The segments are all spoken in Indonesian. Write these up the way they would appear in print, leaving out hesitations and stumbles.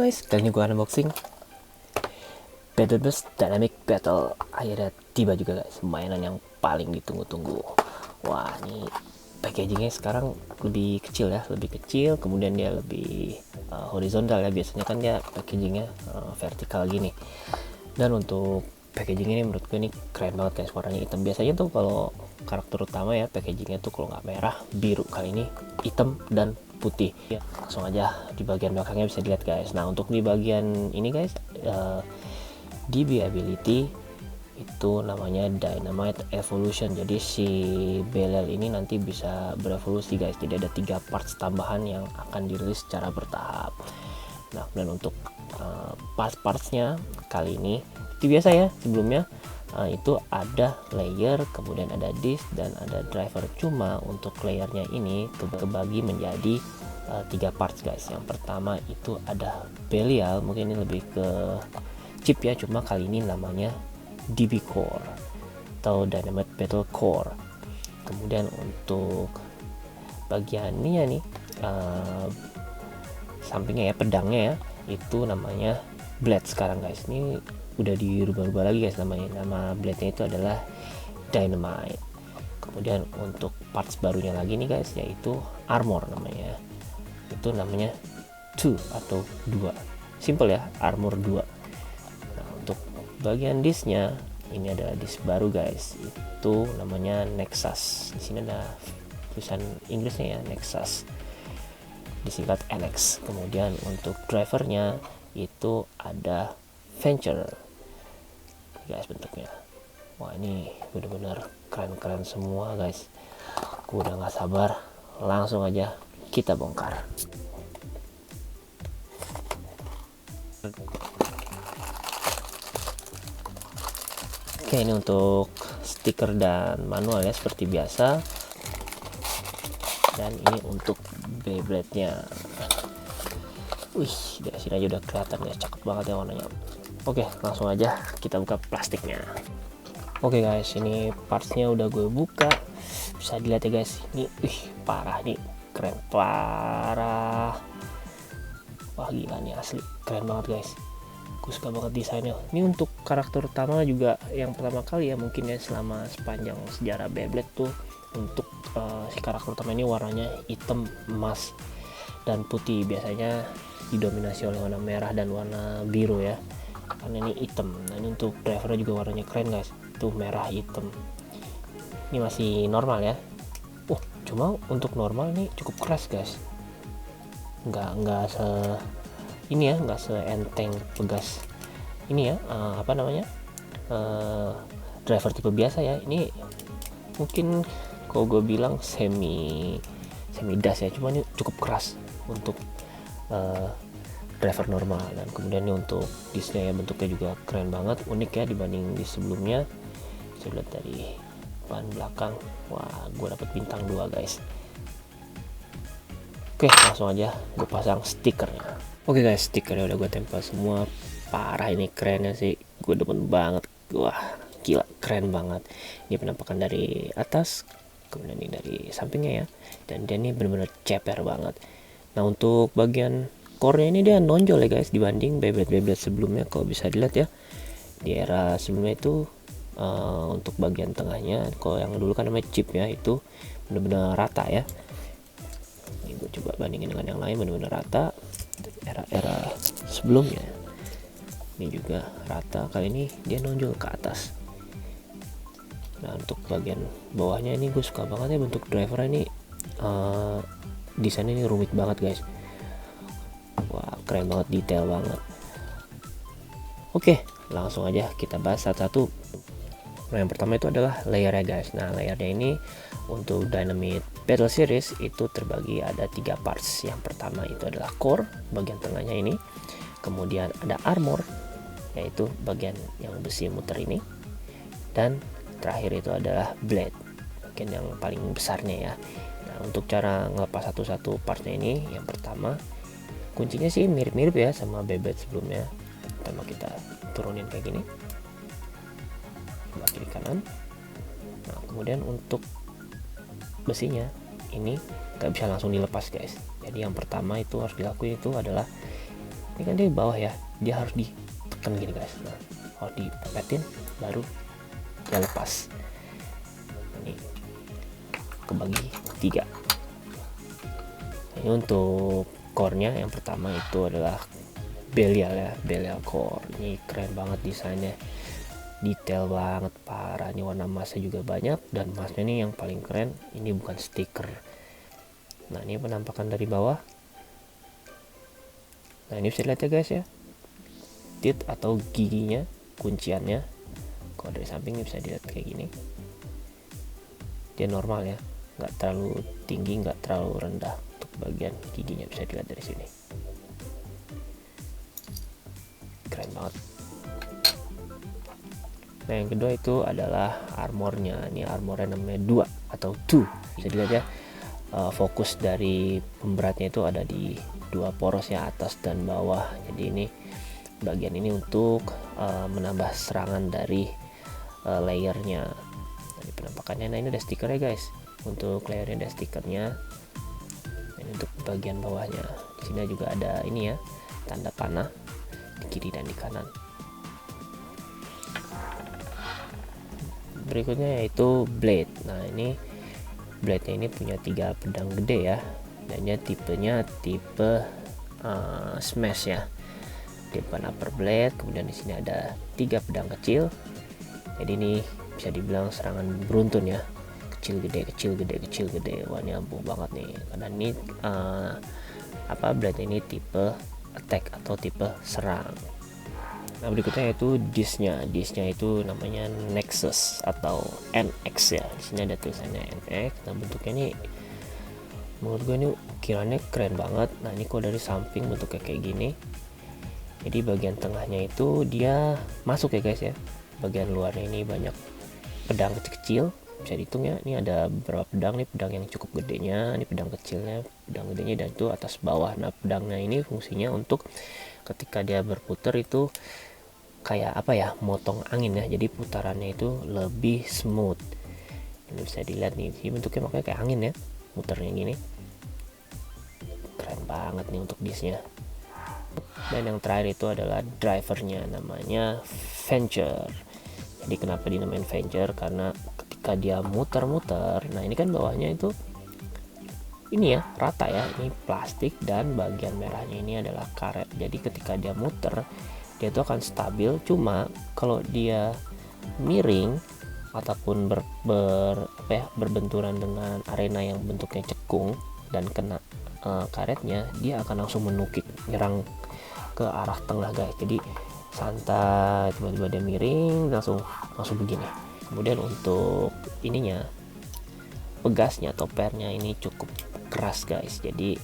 guys, kali ini gue unboxing Battle Burst Dynamic Battle. Akhirnya tiba juga guys, mainan yang paling ditunggu-tunggu. Wah, ini packagingnya sekarang lebih kecil ya, kemudian dia lebih horizontal ya. Biasanya kan dia packagingnya vertikal gini. Dan untuk packaging ini menurut gue ini keren banget guys, warnanya hitam. Biasanya tuh kalau karakter utama ya packagingnya tuh kalau nggak merah biru, kali ini hitam dan putih ya. Langsung aja di bagian belakangnya bisa dilihat guys. Nah, untuk di bagian ini guys, DB ability itu namanya Dynamite Evolution. Jadi si Belial ini nanti bisa berevolusi guys, jadi ada 3 parts tambahan yang akan dirilis secara bertahap. Nah, dan untuk parts-partsnya kali ini seperti biasa ya, sebelumnya itu ada layer, kemudian ada disk dan ada driver. Cuma untuk layernya ini kebagi menjadi 3 parts guys. Yang pertama itu ada Belial, mungkin ini lebih ke chip ya, cuma kali ini namanya DB Core atau Dynamite Battle Core. Kemudian untuk bagiannya nih, sampingnya ya, pedangnya ya, itu namanya Blade sekarang guys. Ini udah dirubah-rubah lagi guys namanya. Nama blade-nya itu adalah Dynamite. Kemudian untuk parts barunya lagi nih guys, yaitu Armor namanya. Itu namanya 2 atau 2. Simple ya, Armor 2. Nah, untuk bagian disknya ini adalah disk baru guys. Itu namanya Nexus. Di sini ada tulisan Inggrisnya ya, Nexus. Disingkat NX. Kemudian untuk drivernya itu ada Venture guys bentuknya. Wah, ini bener-bener keren-keren semua guys. Aku udah gak sabar, langsung aja kita bongkar. Oke, ini untuk stiker dan manual ya seperti biasa. Dan ini untuk Beyblade-nya. Wih, dari sini aja udah kelihatan ya, cakep banget ya warnanya. Oke, langsung aja kita buka plastiknya. Oke guys, ini partsnya udah gue buka. Bisa dilihat ya guys, ini parah nih, keren parah. Wah, gila nih, asli keren banget guys. Gue suka banget desainnya. Ini untuk karakter utama juga yang pertama kali ya mungkin ya selama sepanjang sejarah Beyblade tuh. Untuk si karakter utama ini warnanya hitam, emas, dan putih. Biasanya didominasi oleh warna merah dan warna biru ya, karena ini hitam. Nah, ini untuk drivernya juga warnanya keren guys, tuh merah hitam. Ini masih normal ya. Cuma untuk normal ini cukup keras guys, nggak se ini ya, nggak seenteng pegas ini ya, apa namanya, driver tipe biasa ya. Ini mungkin kalau gue bilang semi das ya, cuma ini cukup keras untuk driver normal. Dan kemudian ini untuk disknya ya, bentuknya juga keren banget, unik ya dibanding di sebelumnya. Bisa lihat dari ban belakang. Wah, gue dapet bintang 2 guys. Oke, langsung aja gue pasang stikernya. Oke guys, stikernya udah gue tempel semua. Parah, ini kerennya sih, gue demen banget. Wah, gila, keren banget. Ini penampakan dari atas, kemudian ini dari sampingnya ya, dan dia ini bener-bener ceper banget. Nah, untuk bagian core-nya ini dia nonjol ya guys dibanding Beyblade sebelumnya. Kalau bisa dilihat ya, di era sebelumnya itu untuk bagian tengahnya, kalau yang dulu kan namanya chip ya, itu bener-bener rata ya. Ini gue coba bandingin dengan yang lain, bener-bener rata. Era sebelumnya ini juga rata, kali ini dia nonjol ke atas. Nah, untuk bagian bawahnya ini gue suka banget ya bentuk driver ini. Desainnya ini rumit banget guys. Wah, keren banget, detail banget. Oke, langsung aja kita bahas satu-satu. Nah, yang pertama itu adalah layernya guys. Nah, layernya ini untuk Dynamite Battle Series itu terbagi ada 3 parts. Yang pertama itu adalah core, bagian tengahnya ini. Kemudian ada armor, yaitu bagian yang besi muter ini. Dan terakhir itu adalah blade, bagian yang paling besarnya ya. Nah, untuk cara ngelepas satu-satu partnya ini, yang pertama kuncinya sih mirip-mirip ya sama Beyblade sebelumnya. Pertama kita turunin kayak gini, sebelah kiri kanan. Nah, kemudian untuk besinya ini nggak bisa langsung dilepas guys. Jadi yang pertama itu harus dilakuin itu adalah Ini kan dia di bawah ya, dia harus ditekan gini guys. Nah, kalau dipepetin baru dia lepas. Ini kebagi 3. Ini untuk core-nya, yang pertama itu adalah Belial ya, Belial core. Ini keren banget desainnya, detail banget parah. Ini warna emasnya juga banyak, dan emasnya ini yang paling keren, ini bukan stiker. Nah, ini penampakan dari bawah. Nah, ini bisa lihat ya guys ya, teeth atau giginya, kunciannya. Kalau dari samping bisa dilihat kayak gini, dia normal ya, nggak terlalu tinggi, nggak terlalu rendah. Untuk bagian giginya bisa dilihat dari sini, keren banget. Nah, yang kedua itu adalah armornya. Ini armornya namanya 2 atau 2, bisa dilihat ya. Fokus dari pemberatnya itu ada di 2 poros ya, atas dan bawah. Jadi ini bagian ini untuk menambah serangan dari layernya. Nah, penampakannya, nah ini ada stikernya guys. Untuk layernya ada stikernya. Ini untuk bagian bawahnya. Di sini juga ada ini ya, tanda panah di kiri dan di kanan. Berikutnya yaitu blade. Nah, ini blade-nya ini punya 3 pedang gede ya, dan dia tipenya tipe smash ya. Di depan upper blade, kemudian di sini ada 3 pedang kecil. Jadi ini bisa dibilang serangan beruntun ya, kecil gede kecil gede kecil gede. Wah, ini ampuh banget nih, karena ini blade ini tipe attack atau tipe serang. Nah, berikutnya yaitu disc-nya. Disc-nya itu namanya Nexus atau NX ya. Di sini ada tulisannya NX. Nah, bentuknya ini menurut gue ini ukirannya keren banget. Nah, ini kok dari samping bentuknya kayak gini. Jadi bagian tengahnya itu dia masuk ya guys ya. Bagian luarnya ini banyak pedang kecil-kecil. Bisa dihitung ya. Ini ada beberapa pedang nih, pedang yang cukup gedenya, ini pedang kecilnya, pedang gedenya, dan itu atas bawah. Nah, pedangnya ini fungsinya untuk ketika dia berputar itu kayak apa ya, motong angin ya, jadi putarannya itu lebih smooth. Ini bisa dilihat nih, ini bentuknya makanya kayak angin ya, muternya gini. Keren banget nih untuk discnya. Dan yang terakhir itu adalah drivernya, namanya Venture. Jadi kenapa dinamain Venture, karena ketika dia muter-muter, nah ini kan bawahnya itu ini ya, rata ya, ini plastik, dan bagian merahnya ini adalah karet. Jadi ketika dia muter, dia itu akan stabil. Cuma kalau dia miring ataupun berbenturan dengan arena yang bentuknya cekung dan kena karetnya, dia akan langsung menukik, nyerang ke arah tengah guys. Jadi santai, tiba-tiba dia miring, langsung begini. Kemudian untuk ininya, pegasnya atau pernya ini cukup keras guys, jadi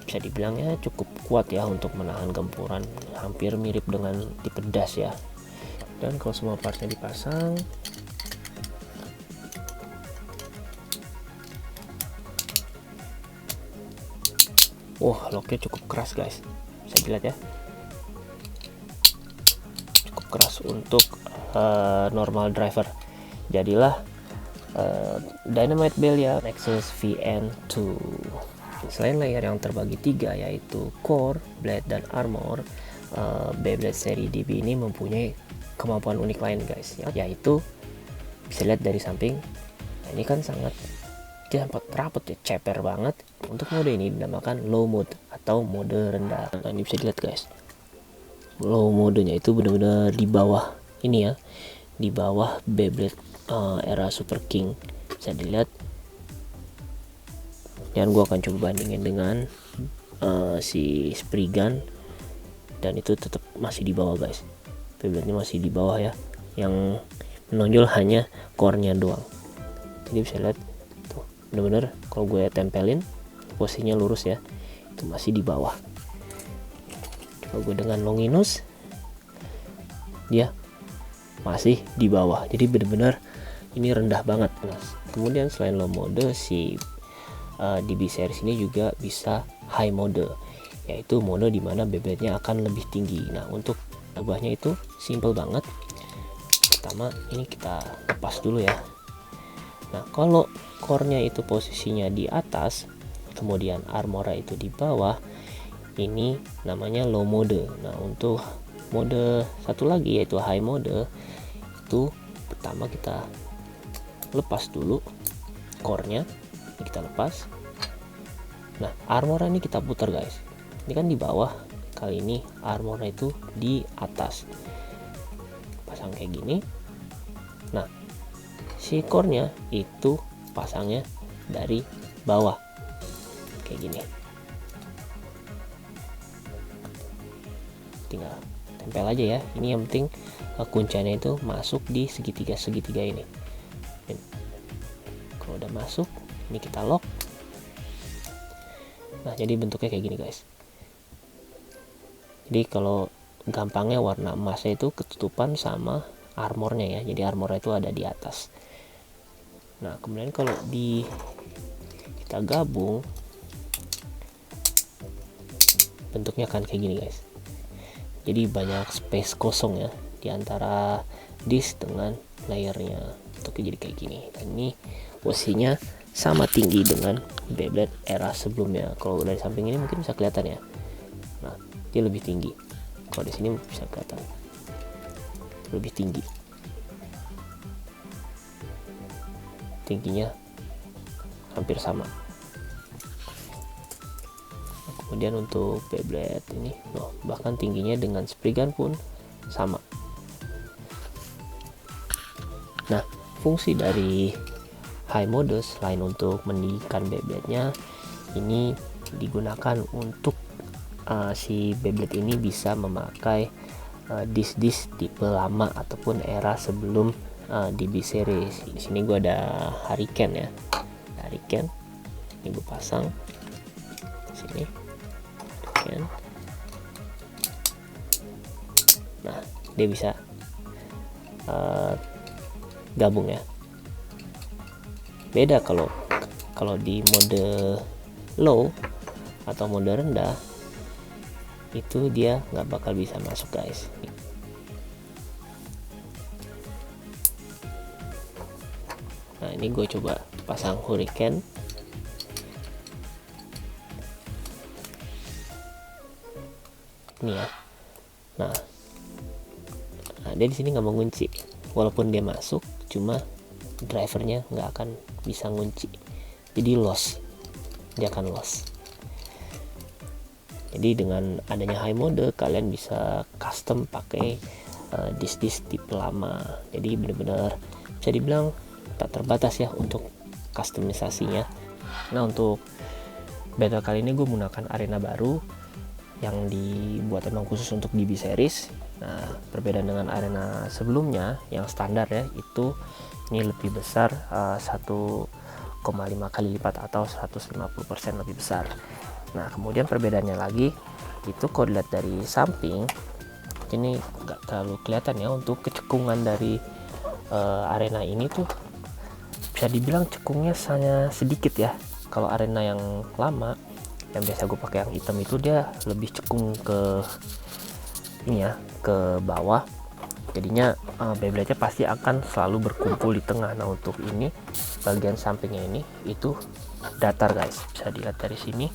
bisa dibilang ya cukup kuat ya untuk menahan gempuran, hampir mirip dengan tipe das ya. Dan kalau semua partnya dipasang, wah, locknya cukup keras guys, bisa dilihat ya, cukup keras untuk normal driver. Jadilah Dynamite Belial Nexus VN2. Selain layer yang terbagi 3 yaitu core, blade, dan armor, Beyblade seri DB ini mempunyai kemampuan unik lain guys, yaitu bisa lihat dari samping. Nah, ini kan sangat rapet ya, ceper banget. Untuk mode ini dinamakan low mode atau mode rendah. Nah, ini bisa dilihat guys, low modenya itu benar-benar di bawah ini ya, di bawah Beyblade era Super King. Bisa dilihat, dan gue akan coba bandingin dengan si Spriggan, dan itu tetap masih di bawah guys. Beyblade-nya masih di bawah ya, yang menonjol hanya core-nya doang. Jadi bisa lihat tuh, bener-bener kalau gue tempelin posisinya lurus ya, itu masih di bawah. Kalau gue dengan Longinus, dia masih di bawah. Jadi bener-bener ini rendah banget. Nah, kemudian selain low mode, si DB series ini juga bisa high mode, yaitu mode dimana Beyblade-nya akan lebih tinggi. Nah, untuk ubahnya itu simple banget. Pertama ini kita lepas dulu ya. Nah, kalau core-nya itu posisinya di atas, kemudian armornya itu di bawah, ini namanya low mode. Nah untuk mode satu lagi yaitu high mode, itu pertama kita lepas dulu core-nya, ini kita lepas. Nah armor ini kita putar guys, ini kan di bawah, kali ini armornya itu di atas, pasang kayak gini. Nah si core-nya itu pasangnya dari bawah kayak gini, tinggal tempel aja ya. Ini yang penting kuncinya itu masuk di segitiga ini. Kalau udah masuk, ini kita lock. Nah jadi bentuknya kayak gini guys. Jadi kalau gampangnya warna emasnya itu ketutupan sama armornya ya, jadi armornya itu ada di atas. Nah kemudian kalau kita gabung, bentuknya akan kayak gini guys. Jadi banyak space kosong ya di antara disk dengan layernya, bentuknya jadi kayak gini. Dan ini posisinya sama tinggi dengan Beyblade era sebelumnya. Kalau dari samping ini mungkin bisa kelihatan ya. Nah dia lebih tinggi, kalau di sini bisa kelihatan lebih tinggi, tingginya hampir sama. Kemudian untuk Beyblade ini bahkan tingginya dengan Spriggan pun sama. Nah fungsi dari high mode selain untuk meninggikan Beyblade-nya, ini digunakan untuk si Beyblade ini bisa memakai disk-disk tipe lama ataupun era sebelum DB series. Di sini gue ada Hurricane ya, Hurricane ini gue pasang di sini. Hurricane. Nah dia bisa gabung ya. Beda kalau di mode low atau mode rendah, itu dia nggak bakal bisa masuk guys. Nah ini gue coba pasang Hurricane. Ini ya. Nah dia di sini nggak mau ngunci, walaupun dia masuk, cuma drivernya nggak akan bisa ngunci, jadi loss, dia akan loss. Jadi dengan adanya high mode, kalian bisa custom pakai disk-disk tipe lama. Jadi benar-benar bisa dibilang tak terbatas ya untuk customisasinya. Nah untuk battle kali ini gue menggunakan arena baru yang dibuat emang khusus untuk DB series. Nah perbedaan dengan arena sebelumnya yang standar ya, itu ini lebih besar, 1,5 kali lipat atau 150% lebih besar. Nah kemudian perbedaannya lagi itu kalau dilihat dari samping ini nggak terlalu kelihatan ya untuk kecekungan dari arena ini tuh, bisa dibilang cekungnya hanya sedikit ya. Kalau arena yang lama yang biasa gue pakai yang hitam itu dia lebih cekung ke ini ya, ke bawah. Jadinya Beyblade-nya pasti akan selalu berkumpul di tengah. Nah untuk ini bagian sampingnya ini itu datar guys, bisa dilihat dari sini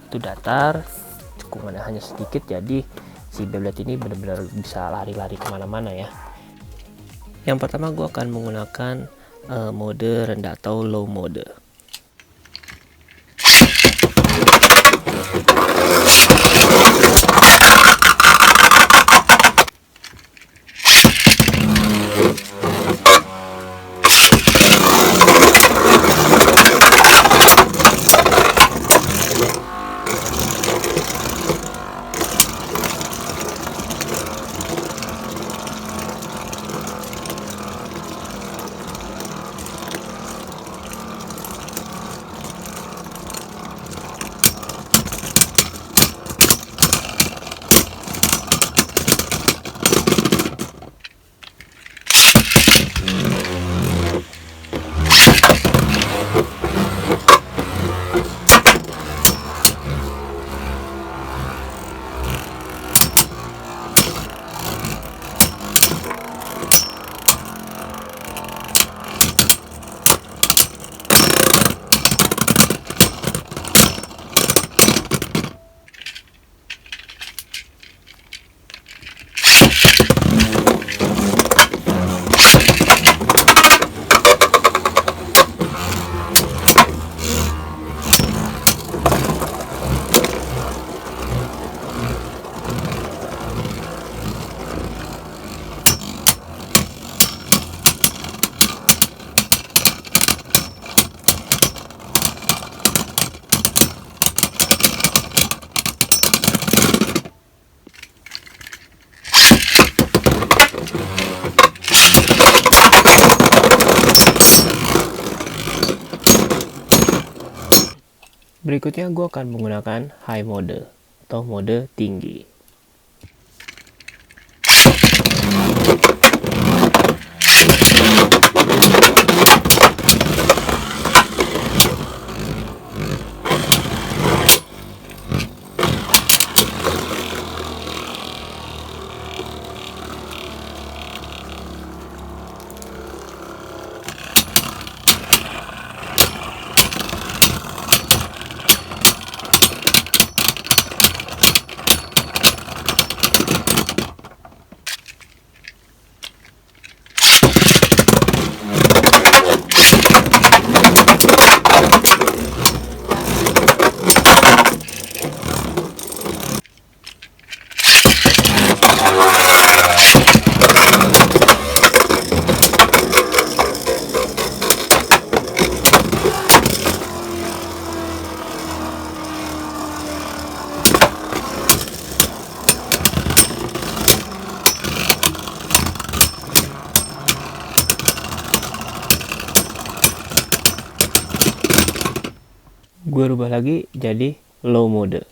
itu datar, cekungannya hanya sedikit, jadi si Beyblade ini benar-benar bisa lari-lari kemana-mana ya. Yang pertama gue akan menggunakan mode rendah atau low mode. Berikutnya gue akan menggunakan high mode atau mode tinggi. Gue rubah lagi jadi low mode.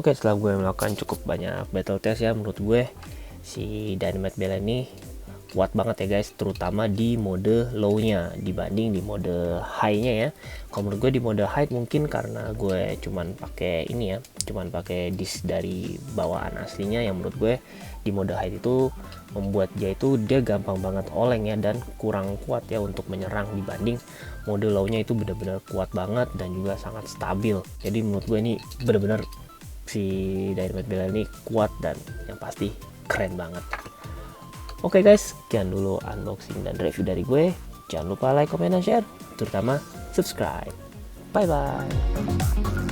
Oke, setelah gue melakukan cukup banyak battle test ya, menurut gue si Dynamite Bella ini kuat banget ya guys, terutama di mode low-nya dibanding di mode high-nya ya. Kalau menurut gue di mode high mungkin karena gue cuman pakai ini ya, cuman pakai disk dari bawaan aslinya, yang menurut gue di mode high itu membuat dia gampang banget oleng ya, dan kurang kuat ya untuk menyerang dibanding mode low-nya itu benar-benar kuat banget dan juga sangat stabil. Jadi menurut gue ini benar-benar si Dynamite Bella ini kuat dan yang pasti keren banget. Oke guys, sekian dulu unboxing dan review dari gue. Jangan lupa like, comment, dan share, terutama subscribe. Bye bye.